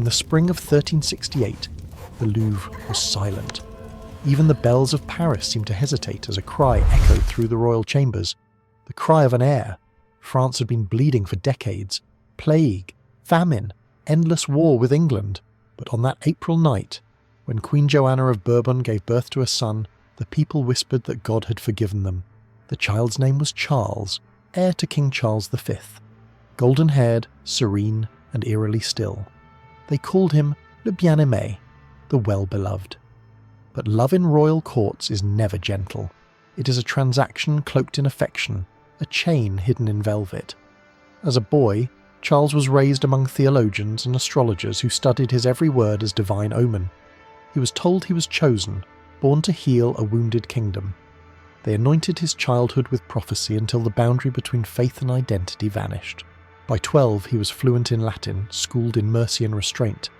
In the spring of 1368, the Louvre was silent. Even the bells of Paris seemed to hesitate as a cry echoed through the royal chambers. The cry of an heir. France had been bleeding for decades. Plague, famine, endless war with England. But on that April night, when Queen Joanna of Bourbon gave birth to a son, the people whispered that God had forgiven them. The child's name was Charles, heir to King Charles V. Golden-haired, serene, and eerily still. They called him le bien-aimé, the well-beloved. But love in royal courts is never gentle. It is a transaction cloaked in affection, a chain hidden in velvet. As a boy, Charles was raised among theologians and astrologers who studied his every word as divine omen. He was told he was chosen, born to heal a wounded kingdom. They anointed his childhood with prophecy until the boundary between faith and identity vanished. By 12, he was fluent in Latin, schooled in mercy and restraint.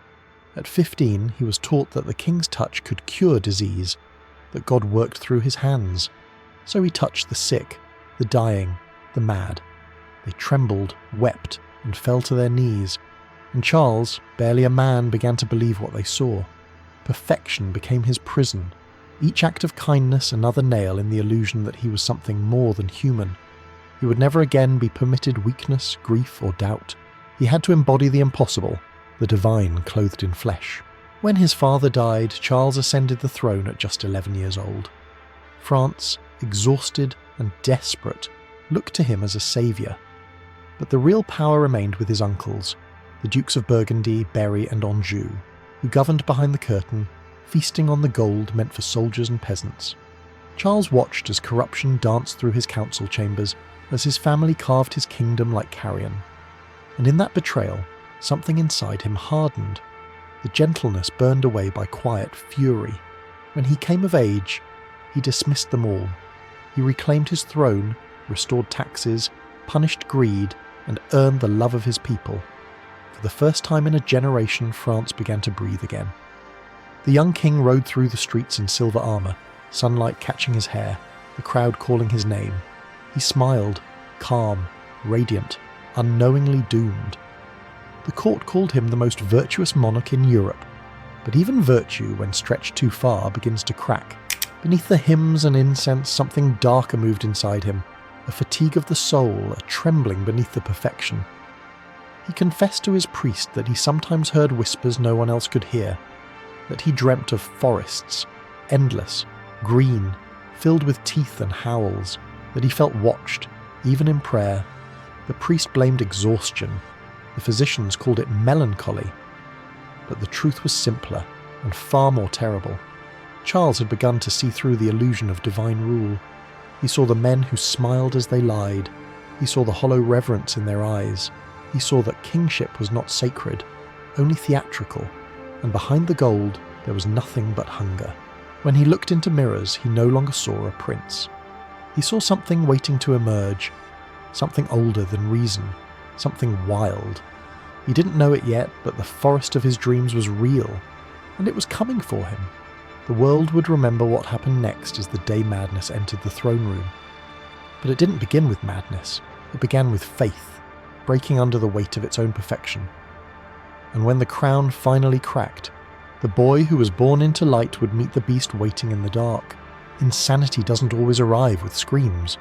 At 15, he was taught that the king's touch could cure disease, that God worked through his hands. So he touched the sick, the dying, the mad. They trembled, wept, and fell to their knees. And Charles, barely a man, began to believe what they saw. Perfection became his prison, each act of kindness another nail in the illusion that he was something more than human. He would never again be permitted weakness, grief, or doubt. He had to embody the impossible, the divine clothed in flesh. When his father died, Charles ascended the throne at just 11 years old. France, exhausted and desperate, looked to him as a saviour. But the real power remained with his uncles, the Dukes of Burgundy, Berry and Anjou, who governed behind the curtain, feasting on the gold meant for soldiers and peasants. Charles watched as corruption danced through his council chambers, as his family carved his kingdom like carrion. And in that betrayal, something inside him hardened. The gentleness burned away by quiet fury. When he came of age, he dismissed them all. He reclaimed his throne, restored taxes, punished greed, and earned the love of his people. For the first time in a generation, France began to breathe again. The young king rode through the streets in silver armour, sunlight catching his hair, the crowd calling his name. He smiled, calm, radiant, unknowingly doomed. The court called him the most virtuous monarch in Europe. But even virtue, when stretched too far, begins to crack. Beneath the hymns and incense, something darker moved inside him, a fatigue of the soul, a trembling beneath the perfection. He confessed to his priest that he sometimes heard whispers no one else could hear, that he dreamt of forests, endless, green, filled with teeth and howls, that he felt watched, even in prayer. The priest blamed exhaustion. The physicians called it melancholy. But the truth was simpler and far more terrible. Charles had begun to see through the illusion of divine rule. He saw the men who smiled as they lied. He saw the hollow reverence in their eyes. He saw that kingship was not sacred, only theatrical, and behind the gold there was nothing but hunger. When he looked into mirrors, he no longer saw a prince. He saw something waiting to emerge, something older than reason, something wild. He didn't know it yet, but the forest of his dreams was real, and it was coming for him. The world would remember what happened next as the day madness entered the throne room. But it didn't begin with madness. It began with faith, breaking under the weight of its own perfection. And when the crown finally cracked, the boy who was born into light would meet the beast waiting in the dark. Insanity doesn't always arrive with screams.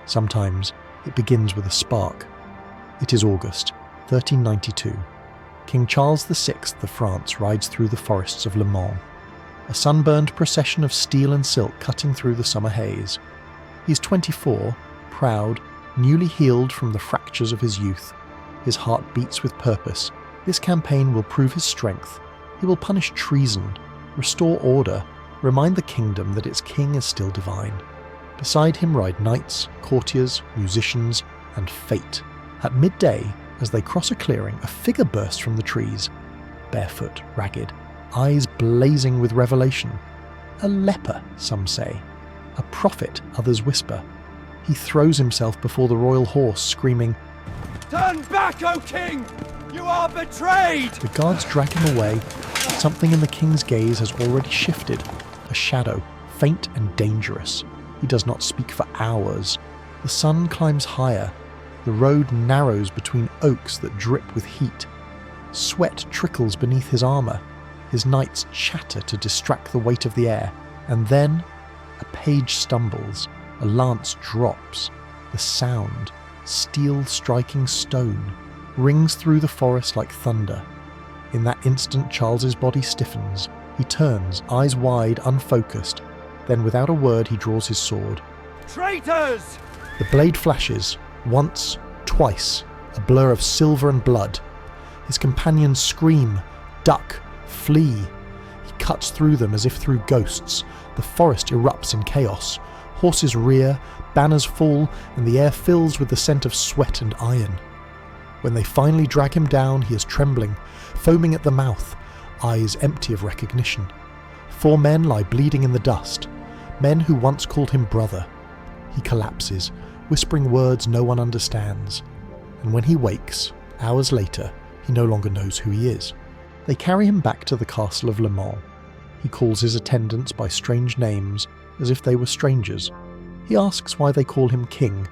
Sometimes it begins with a spark. It is August, 1392. King Charles VI of France rides through the forests of Le Mans, a sunburned procession of steel and silk cutting through the summer haze. He's 24, proud, newly healed from the fractures of his youth. His heart beats with purpose. This campaign will prove his strength. He will punish treason, restore order, remind the kingdom that its king is still divine. Beside him ride knights, courtiers, musicians, and fate. At midday, as they cross a clearing, a figure bursts from the trees, barefoot, ragged, eyes blazing with revelation. A leper, some say. A prophet, others whisper. He throws himself before the royal horse, screaming, "Turn back, O king! You are betrayed!" The guards drag him away. Something in the king's gaze has already shifted. A shadow, faint and dangerous. He does not speak for hours. The sun climbs higher. The road narrows between oaks that drip with heat. Sweat trickles beneath his armour. His knights chatter to distract the weight of the air. And then, a page stumbles, a lance drops. The sound, steel striking stone, rings through the forest like thunder. In that instant, Charles's body stiffens. He turns, eyes wide, unfocused. Then, without a word, he draws his sword. Traitors! The blade flashes, once, twice, a blur of silver and blood. His companions scream, duck, flee. He cuts through them as if through ghosts. The forest erupts in chaos. Horses rear, banners fall, and the air fills with the scent of sweat and iron. When they finally drag him down, he is trembling, foaming at the mouth, eyes empty of recognition. 4 men lie bleeding in the dust, men who once called him brother. He collapses, whispering words no one understands. And when he wakes, hours later, he no longer knows who he is. They carry him back to the castle of Le Mans. He calls his attendants by strange names, as if they were strangers. He asks why they call him king.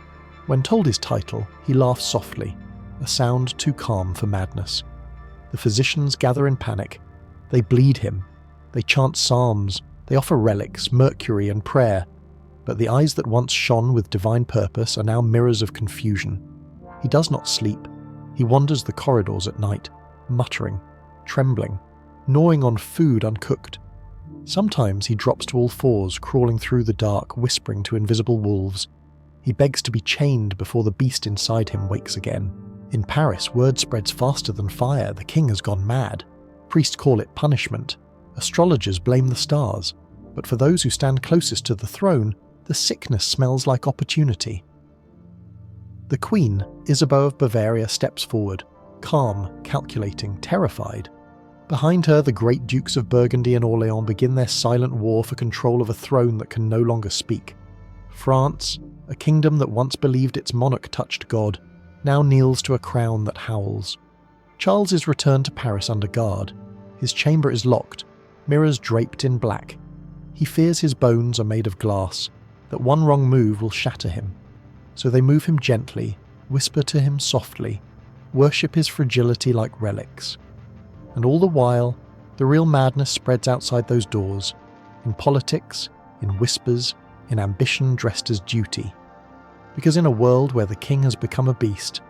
When told his title, he laughs softly, a sound too calm for madness. The physicians gather in panic. They bleed him. They chant psalms. They offer relics, mercury, and prayer. But the eyes that once shone with divine purpose are now mirrors of confusion. He does not sleep. He wanders the corridors at night, muttering, trembling, gnawing on food uncooked. Sometimes he drops to all fours, crawling through the dark, whispering to invisible wolves. He begs to be chained before the beast inside him wakes again. In Paris, word spreads faster than fire. The king has gone mad. Priests call it punishment. Astrologers blame the stars. But for those who stand closest to the throne, the sickness smells like opportunity. The Queen Isabeau of Bavaria steps forward, calm, calculating, terrified. Behind her, the great Dukes of Burgundy and Orléans begin their silent war for control of a throne that can no longer speak. France, a kingdom that once believed its monarch touched God, now kneels to a crown that howls. Charles is returned to Paris under guard. His chamber is locked, mirrors draped in black. He fears his bones are made of glass, that one wrong move will shatter him. So they move him gently, whisper to him softly, worship his fragility like relics. And all the while, the real madness spreads outside those doors, in politics, in whispers, in ambition dressed as duty. Because in a world where the king has become a beast,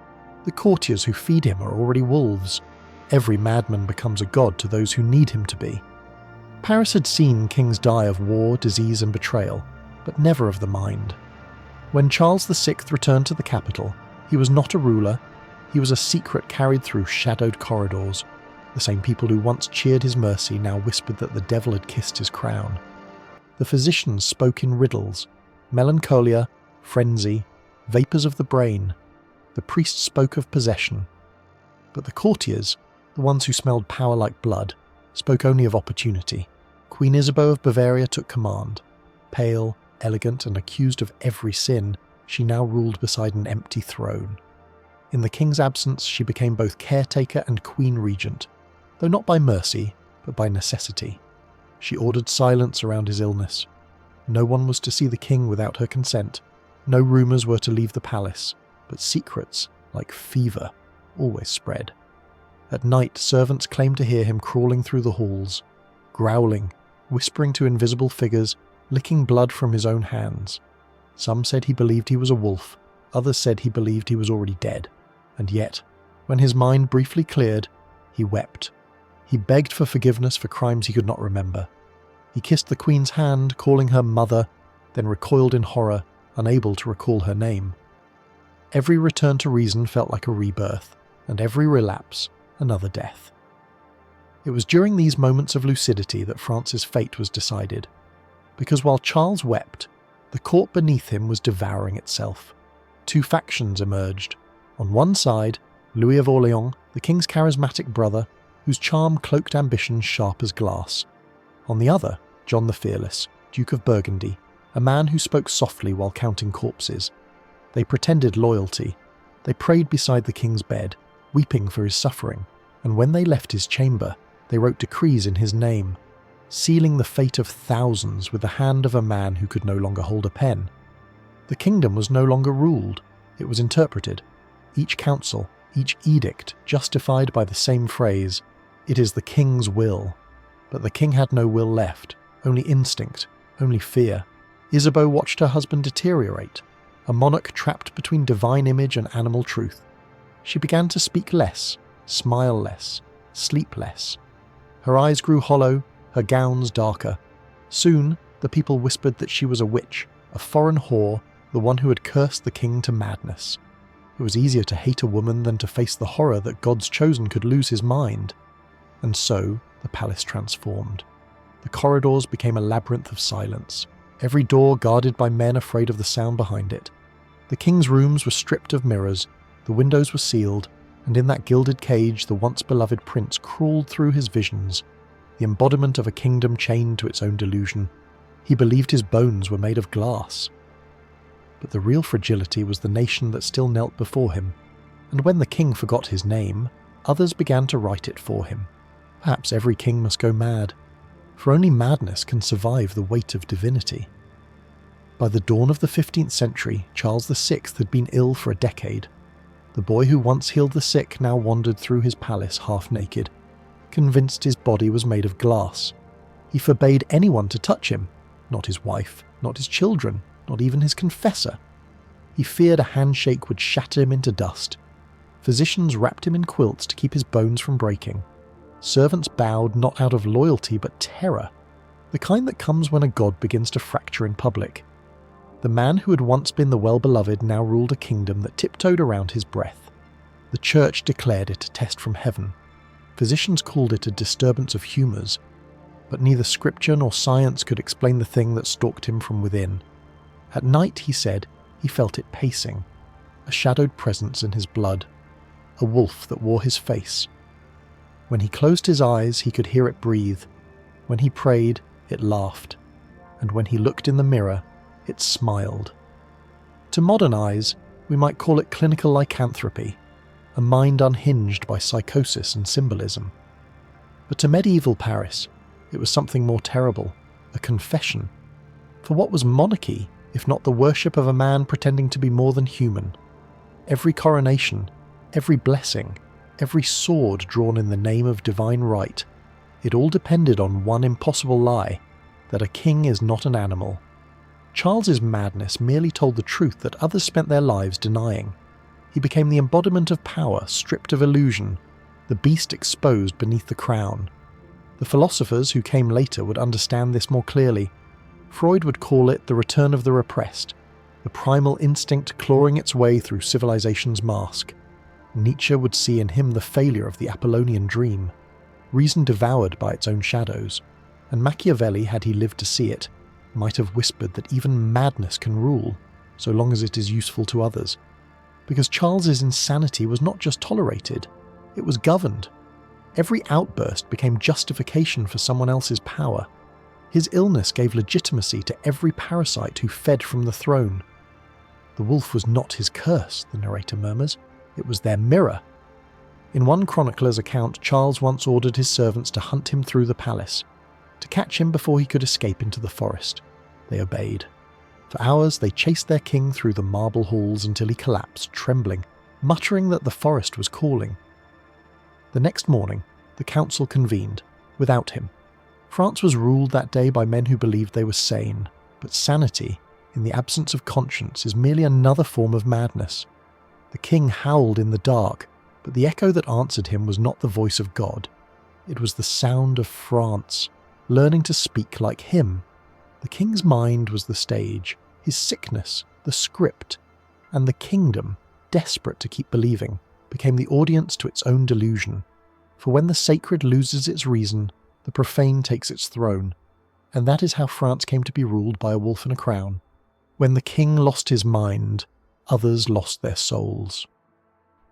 the courtiers who feed him are already wolves. Every madman becomes a god to those who need him to be. Paris had seen kings die of war, disease and betrayal, but never of the mind. When Charles VI returned to the capital, he was not a ruler, he was a secret carried through shadowed corridors. The same people who once cheered his mercy now whispered that the devil had kissed his crown. The physicians spoke in riddles, melancholia, frenzy, vapours of the brain. The priests spoke of possession. But the courtiers, the ones who smelled power like blood, spoke only of opportunity. Queen Isabeau of Bavaria took command. Pale, elegant, and accused of every sin, she now ruled beside an empty throne. In the king's absence, she became both caretaker and queen regent, though not by mercy, but by necessity. She ordered silence around his illness. No one was to see the king without her consent. No rumours were to leave the palace, but secrets, like fever, always spread. At night, servants claimed to hear him crawling through the halls, growling, whispering to invisible figures, licking blood from his own hands. Some said he believed he was a wolf, others said he believed he was already dead. And yet, when his mind briefly cleared, he wept. He begged for forgiveness for crimes he could not remember. He kissed the queen's hand, calling her mother, then recoiled in horror, unable to recall her name. Every return to reason felt like a rebirth, and every relapse another death. It was during these moments of lucidity that France's fate was decided, because while Charles wept, the court beneath him was devouring itself. 2 factions emerged. On one side, Louis of Orléans, the king's charismatic brother, whose charm cloaked ambition sharp as glass. On the other, John the Fearless, Duke of Burgundy, a man who spoke softly while counting corpses. They pretended loyalty. They prayed beside the king's bed, weeping for his suffering, and when they left his chamber, they wrote decrees in his name, sealing the fate of thousands with the hand of a man who could no longer hold a pen. The kingdom was no longer ruled, it was interpreted. Each council, each edict justified by the same phrase, "It is the king's will." But the king had no will left, only instinct, only fear. Isabeau watched her husband deteriorate, a monarch trapped between divine image and animal truth. She began to speak less, smile less, sleep less. Her eyes grew hollow, her gowns darker. Soon, the people whispered that she was a witch, a foreign whore, the one who had cursed the king to madness. It was easier to hate a woman than to face the horror that God's chosen could lose his mind. And so, the palace transformed. The corridors became a labyrinth of silence, every door guarded by men afraid of the sound behind it. The king's rooms were stripped of mirrors, the windows were sealed, and in that gilded cage the once beloved prince crawled through his visions, the embodiment of a kingdom chained to its own delusion. He believed his bones were made of glass. But the real fragility was the nation that still knelt before him, and when the king forgot his name, others began to write it for him. Perhaps every king must go mad, for only madness can survive the weight of divinity. By the dawn of the 15th century, Charles VI had been ill for a decade. The boy who once healed the sick now wandered through his palace half naked, convinced his body was made of glass. He forbade anyone to touch him, not his wife, not his children, not even his confessor. He feared a handshake would shatter him into dust. Physicians wrapped him in quilts to keep his bones from breaking. Servants bowed not out of loyalty but terror, the kind that comes when a god begins to fracture in public. The man who had once been the well-beloved now ruled a kingdom that tiptoed around his breath. The church declared it a test from heaven. Physicians called it a disturbance of humours, but neither scripture nor science could explain the thing that stalked him from within. At night, he said, he felt it pacing, a shadowed presence in his blood, a wolf that wore his face. When he closed his eyes, he could hear it breathe. When he prayed, it laughed. And when he looked in the mirror, it smiled. To modern eyes, we might call it clinical lycanthropy, a mind unhinged by psychosis and symbolism. But to medieval Paris, it was something more terrible, a confession. For what was monarchy if not the worship of a man pretending to be more than human? Every coronation, every blessing, every sword drawn in the name of divine right, it all depended on one impossible lie, that a king is not an animal. Charles's madness merely told the truth that others spent their lives denying. He became the embodiment of power stripped of illusion, the beast exposed beneath the crown. The philosophers who came later would understand this more clearly. Freud would call it the return of the repressed, the primal instinct clawing its way through civilization's mask. Nietzsche would see in him the failure of the Apollonian dream, reason devoured by its own shadows, and Machiavelli, had he lived to see it, might have whispered that even madness can rule, so long as it is useful to others. Because Charles's insanity was not just tolerated, it was governed. Every outburst became justification for someone else's power. His illness gave legitimacy to every parasite who fed from the throne. The wolf was not his curse, the narrator murmurs, it was their mirror. In one chronicler's account, Charles once ordered his servants to hunt him through the palace, to catch him before he could escape into the forest. They obeyed. For hours they chased their king through the marble halls until he collapsed, trembling, muttering that the forest was calling. The next morning, the council convened, without him. France was ruled that day by men who believed they were sane, but sanity, in the absence of conscience, is merely another form of madness. The king howled in the dark, but the echo that answered him was not the voice of God. It was the sound of France, learning to speak like him. The king's mind was the stage, his sickness, the script, and the kingdom, desperate to keep believing, became the audience to its own delusion. For when the sacred loses its reason, the profane takes its throne, and that is how France came to be ruled by a wolf in a crown. When the king lost his mind, others lost their souls.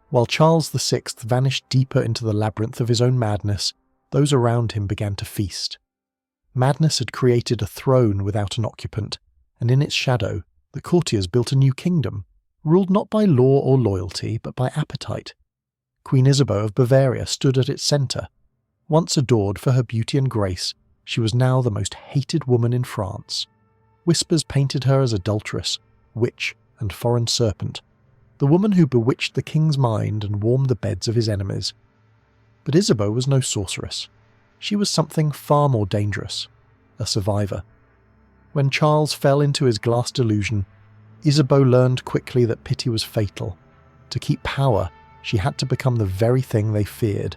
While Charles VI vanished deeper into the labyrinth of his own madness, those around him began to feast. Madness had created a throne without an occupant, and in its shadow, the courtiers built a new kingdom, ruled not by law or loyalty, but by appetite. Queen Isabeau of Bavaria stood at its centre. Once adored for her beauty and grace, she was now the most hated woman in France. Whispers painted her as adulteress, witch, and foreign serpent. the woman who bewitched the king's mind and warmed the beds of his enemies. But Isabeau was no sorceress. She was something far more dangerous, a survivor. When Charles fell into his glass delusion, Isabeau learned quickly that pity was fatal. To keep power, she had to become the very thing they feared.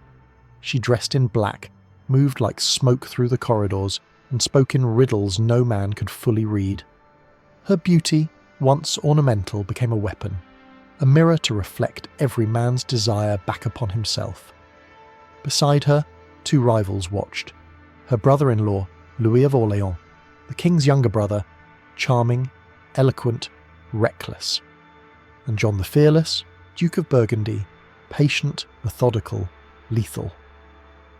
She dressed in black, moved like smoke through the corridors, and spoke in riddles no man could fully read. Her beauty, once ornamental, became a weapon, a mirror to reflect every man's desire back upon himself. Beside her, two rivals watched. Her brother-in-law, Louis of Orléans, the king's younger brother, charming, eloquent, reckless, and John the Fearless, Duke of Burgundy, patient, methodical, lethal.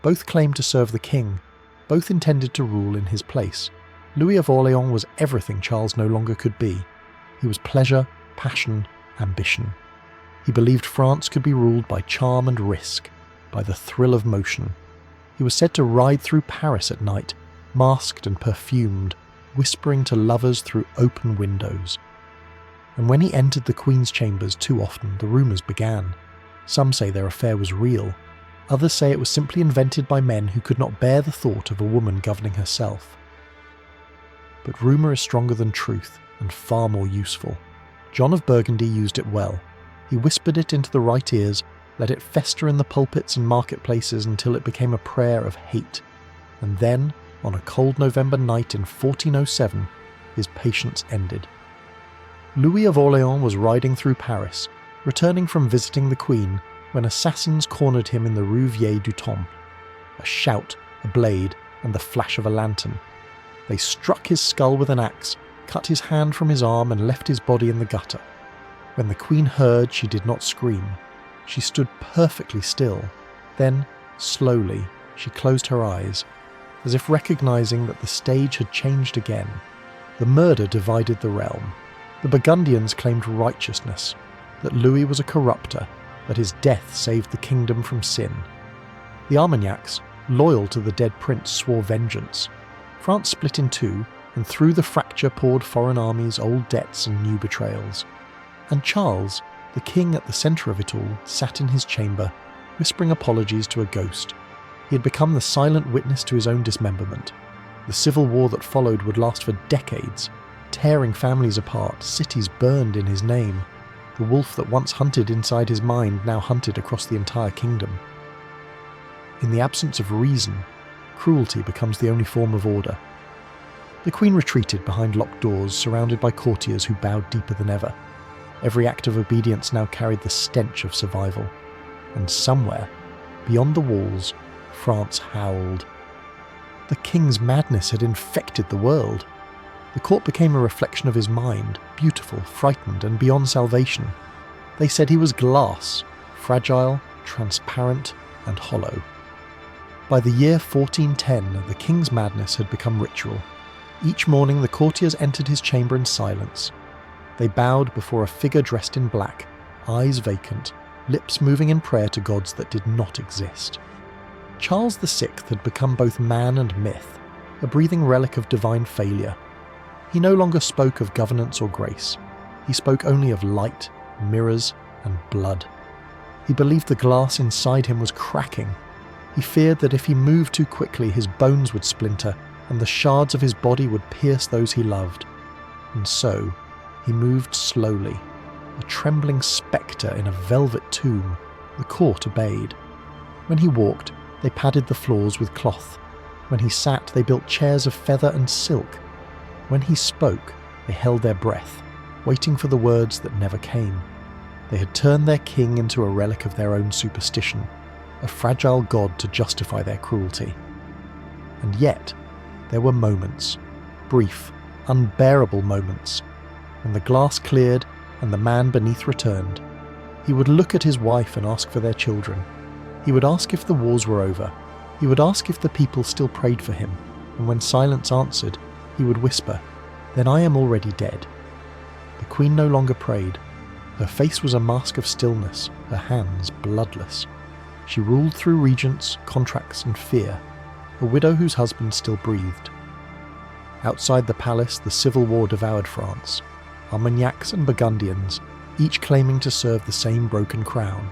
Both claimed to serve the king, both intended to rule in his place. Louis of Orléans was everything Charles no longer could be. He was pleasure, passion, ambition. He believed France could be ruled by charm and risk, by the thrill of motion. He was said to ride through Paris at night, masked and perfumed, whispering to lovers through open windows. And when he entered the Queen's chambers too often, the rumours began. Some say their affair was real. Others say it was simply invented by men who could not bear the thought of a woman governing herself. But rumour is stronger than truth and far more useful. John of Burgundy used it well. He whispered it into the right ears, let it fester in the pulpits and marketplaces until it became a prayer of hate. And then, on a cold November night in 1407, his patience ended. Louis of Orléans was riding through Paris, returning from visiting the Queen, when assassins cornered him in the Rue Vieille du Temple. A shout, a blade, and the flash of a lantern. They struck his skull with an axe, cut his hand from his arm, and left his body in the gutter. When the Queen heard, she did not scream. She stood perfectly still. Then, slowly, she closed her eyes, as if recognizing that the stage had changed again. The murder divided the realm. The Burgundians claimed righteousness, that Louis was a corrupter, that his death saved the kingdom from sin. The Armagnacs, loyal to the dead prince, swore vengeance. France split in two, and through the fracture poured foreign armies, old debts and new betrayals. And Charles, the king at the centre of it all, sat in his chamber, whispering apologies to a ghost. He had become the silent witness to his own dismemberment. The civil war that followed would last for decades, tearing families apart, cities burned in his name. The wolf that once hunted inside his mind now hunted across the entire kingdom. In the absence of reason, cruelty becomes the only form of order. The Queen retreated behind locked doors, surrounded by courtiers who bowed deeper than ever. Every act of obedience now carried the stench of survival. And somewhere, beyond the walls, France howled. The king's madness had infected the world. The court became a reflection of his mind, beautiful, frightened, and beyond salvation. They said he was glass, fragile, transparent, and hollow. By the year 1410, the king's madness had become ritual. Each morning the courtiers entered his chamber in silence. They bowed before a figure dressed in black, eyes vacant, lips moving in prayer to gods that did not exist. Charles VI had become both man and myth, a breathing relic of divine failure. He no longer spoke of governance or grace. He spoke only of light, mirrors, and blood. He believed the glass inside him was cracking. He feared that if he moved too quickly, his bones would splinter, and the shards of his body would pierce those he loved. And so, he moved slowly, a trembling spectre in a velvet tomb. The court obeyed. When he walked, they padded the floors with cloth. When he sat, they built chairs of feather and silk. When he spoke, they held their breath, waiting for the words that never came. They had turned their king into a relic of their own superstition, a fragile god to justify their cruelty. And yet, there were moments, brief, unbearable moments, when the glass cleared and the man beneath returned. He would look at his wife and ask for their children. He would ask if the wars were over. He would ask if the people still prayed for him, and when silence answered, he would whisper, "Then I am already dead." The Queen no longer prayed. Her face was a mask of stillness, her hands bloodless. She ruled through regents, contracts, and fear, a widow whose husband still breathed. Outside the palace, the civil war devoured France. Armagnacs and Burgundians, each claiming to serve the same broken crown.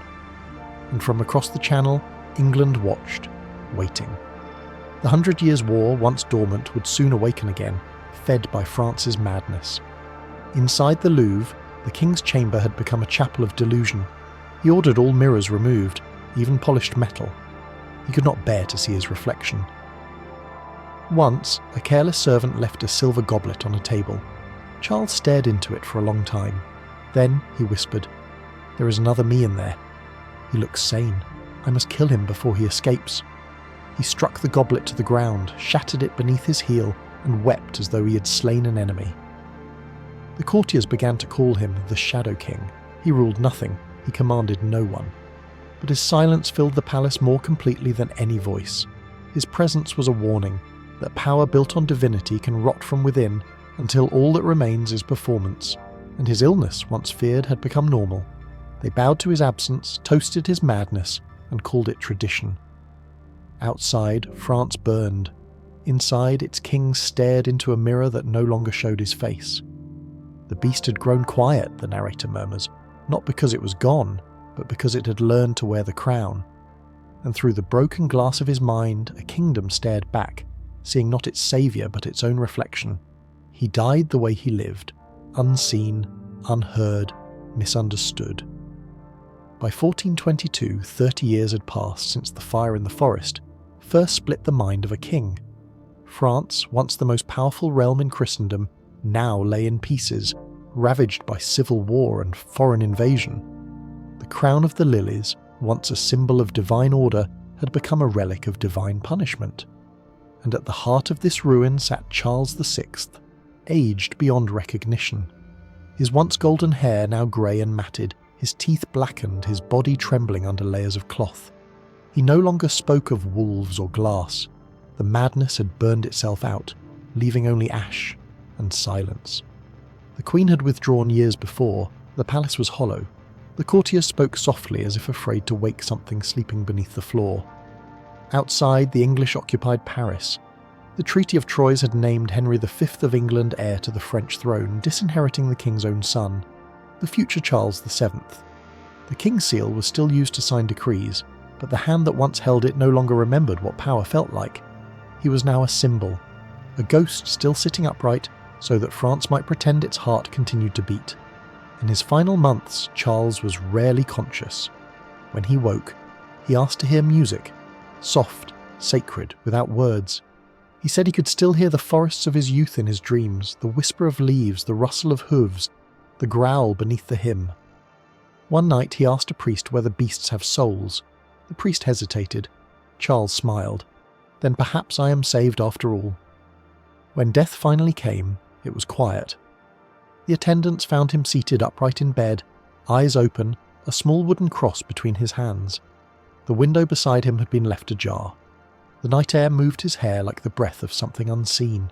And from across the Channel, England watched, waiting. The 100 Years' War, once dormant, would soon awaken again, fed by France's madness. Inside the Louvre, the king's chamber had become a chapel of delusion. He ordered all mirrors removed, even polished metal. He could not bear to see his reflection. Once, a careless servant left a silver goblet on a table. Charles stared into it for a long time. Then he whispered, "There is another me in there. He looks sane. I must kill him before he escapes." He struck the goblet to the ground, shattered it beneath his heel, and wept as though he had slain an enemy. The courtiers began to call him the Shadow King. He ruled nothing, he commanded no one. But his silence filled the palace more completely than any voice. His presence was a warning that power built on divinity can rot from within until all that remains is performance, and his illness, once feared, had become normal. They bowed to his absence, toasted his madness, and called it tradition. Outside, France burned. Inside, its king stared into a mirror that no longer showed his face. The beast had grown quiet, the narrator murmurs, not because it was gone, but because it had learned to wear the crown. And through the broken glass of his mind, a kingdom stared back, seeing not its saviour but its own reflection. He died the way he lived, unseen, unheard, misunderstood. By 1422, 30 years had passed since the fire in the forest first split the mind of a king. France, once the most powerful realm in Christendom, now lay in pieces, ravaged by civil war and foreign invasion. The crown of the lilies, once a symbol of divine order, had become a relic of divine punishment. And at the heart of this ruin sat Charles VI, aged beyond recognition. His once golden hair now grey and matted, his teeth blackened, his body trembling under layers of cloth. He no longer spoke of wolves or glass. The madness had burned itself out, leaving only ash and silence. The Queen had withdrawn years before. The palace was hollow. The courtiers spoke softly as if afraid to wake something sleeping beneath the floor. Outside, the English occupied Paris. The Treaty of Troyes had named Henry V of England heir to the French throne, disinheriting the king's own son, the future Charles VII. The king's seal was still used to sign decrees, but the hand that once held it no longer remembered what power felt like. He was now a symbol, a ghost still sitting upright so that France might pretend its heart continued to beat. In his final months, Charles was rarely conscious. When he woke, he asked to hear music, soft, sacred, without words. He said he could still hear the forests of his youth in his dreams, the whisper of leaves, the rustle of hooves, the growl beneath the hymn. One night he asked a priest whether beasts have souls. The priest hesitated. Charles smiled. Then perhaps I am saved after all. When death finally came, it was quiet. The attendants found him seated upright in bed, eyes open, a small wooden cross between his hands. The window beside him had been left ajar. The night air moved his hair like the breath of something unseen.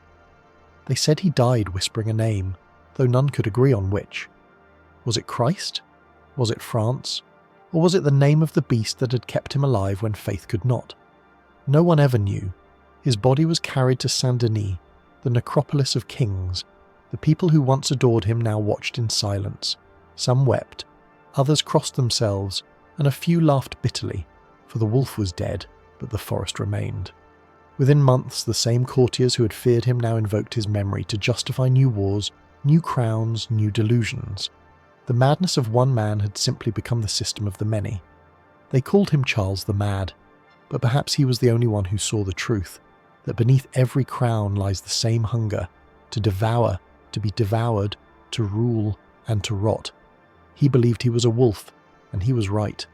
They said he died whispering a name, though none could agree on which. Was it Christ? Was it France? Or was it the name of the beast that had kept him alive when faith could not? No one ever knew. His body was carried to Saint-Denis, the necropolis of kings. The people who once adored him now watched in silence. Some wept, others crossed themselves, and a few laughed bitterly, for the wolf was dead, but the forest remained. Within months, the same courtiers who had feared him now invoked his memory to justify new wars, new crowns, new delusions. The madness of one man had simply become the system of the many. They called him Charles the Mad, but perhaps he was the only one who saw the truth, that beneath every crown lies the same hunger, to devour, to be devoured, to rule, and to rot. He believed he was a wolf, and he was right.